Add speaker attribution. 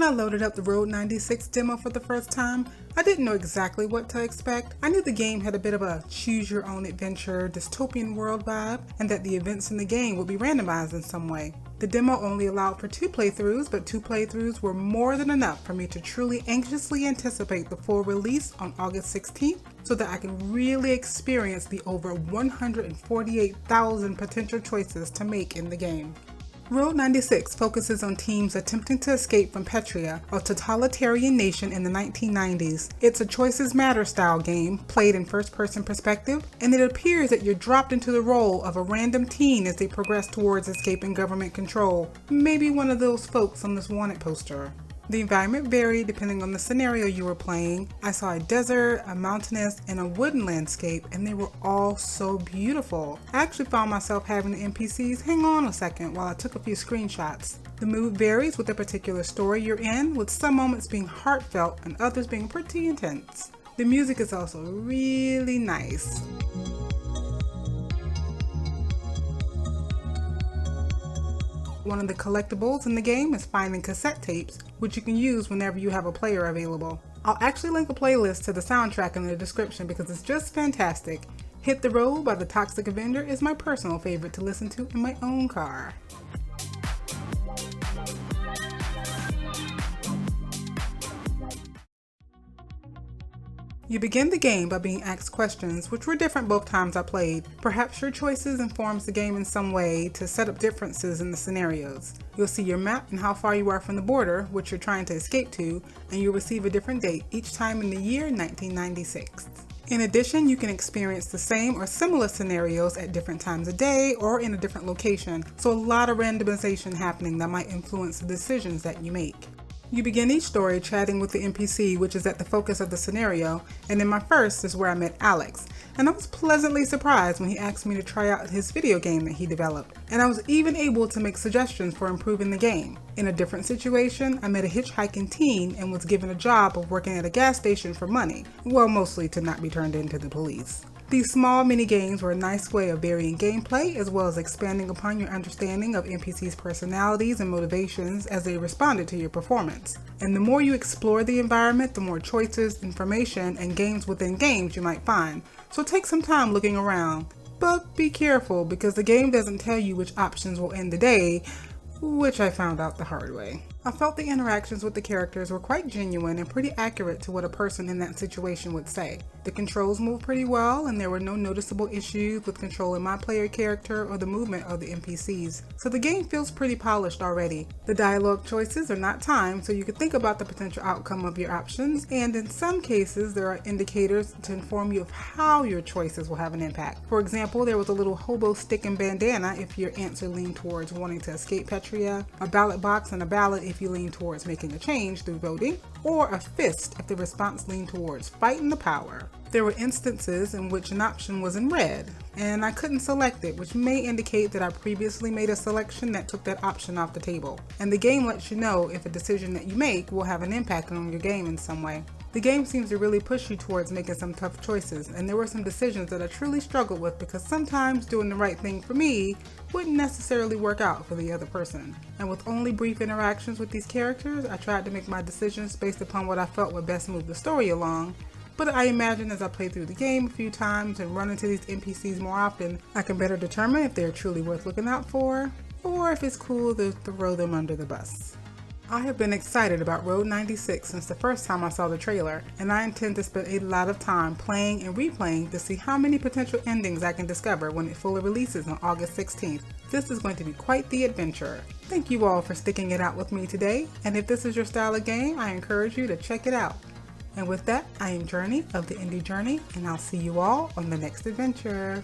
Speaker 1: When I loaded up the Road 96 demo for the first time, I didn't know exactly what to expect. I knew the game had a bit of a choose-your-own-adventure, dystopian world vibe, and that the events in the game would be randomized in some way. The demo only allowed for 2 playthroughs, but 2 playthroughs were more than enough for me to truly anxiously anticipate the full release on August 16th so that I can really experience the over 148,000 potential choices to make in the game. Road 96 focuses on teams attempting to escape from Petria, a totalitarian nation in the 1990s. It's a choices matter style game, played in first-person perspective, and it appears that you're dropped into the role of a random teen as they progress towards escaping government control. Maybe one of those folks on this wanted poster. The environment varied depending on the scenario you were playing. I saw a desert, a mountainous, and a wooden landscape, and they were all so beautiful. I actually found myself having the NPCs hang on a second while I took a few screenshots. The mood varies with the particular story you're in, with some moments being heartfelt and others being pretty intense. The music is also really nice. One of the collectibles in the game is finding cassette tapes, which you can use whenever you have a player available. I'll actually link a playlist to the soundtrack in the description because it's just fantastic. Hit the Road by the Toxic Avenger is my personal favorite to listen to in my own car. You begin the game by being asked questions, which were different both times I played. Perhaps your choices informs the game in some way to set up differences in the scenarios. You'll see your map and how far you are from the border, which you're trying to escape to, and you'll receive a different date each time in the year 1996. In addition, you can experience the same or similar scenarios at different times of day or in a different location, so a lot of randomization happening that might influence the decisions that you make. You begin each story chatting with the NPC, which is at the focus of the scenario, and in my first is where I met Alex, and I was pleasantly surprised when he asked me to try out his video game that he developed, and I was even able to make suggestions for improving the game. In a different situation, I met a hitchhiking teen and was given a job of working at a gas station for money, well, mostly to not be turned into the police. These small mini-games were a nice way of varying gameplay as well as expanding upon your understanding of NPCs' personalities and motivations as they responded to your performance. And the more you explore the environment, the more choices, information, and games within games you might find. So take some time looking around. But be careful because the game doesn't tell you which options will end the day, which I found out the hard way. I felt the interactions with the characters were quite genuine and pretty accurate to what a person in that situation would say. The controls moved pretty well and there were no noticeable issues with controlling my player character or the movement of the NPCs, so the game feels pretty polished already. The dialogue choices are not timed, so you can think about the potential outcome of your options, and in some cases there are indicators to inform you of how your choices will have an impact. For example, there was a little hobo stick and bandana if your answer leaned towards wanting to escape Petria, a ballot box and a ballot if you lean towards making a change through voting, or a fist if the response leaned towards fighting the power. There were instances in which an option was in red, and I couldn't select it, which may indicate that I previously made a selection that took that option off the table. And the game lets you know if a decision that you make will have an impact on your game in some way. The game seems to really push you towards making some tough choices, and there were some decisions that I truly struggled with because sometimes doing the right thing for me wouldn't necessarily work out for the other person. And with only brief interactions with these characters, I tried to make my decisions based upon what I felt would best move the story along. But I imagine as I play through the game a few times and run into these NPCs more often, I can better determine if they're truly worth looking out for, or if it's cool to throw them under the bus. I have been excited about Road 96 since the first time I saw the trailer, and I intend to spend a lot of time playing and replaying to see how many potential endings I can discover when it fully releases on August 16th. This is going to be quite the adventure. Thank you all for sticking it out with me today, and if this is your style of game, I encourage you to check it out. And with that, I am Journey of the Indie Journey, and I'll see you all on the next adventure.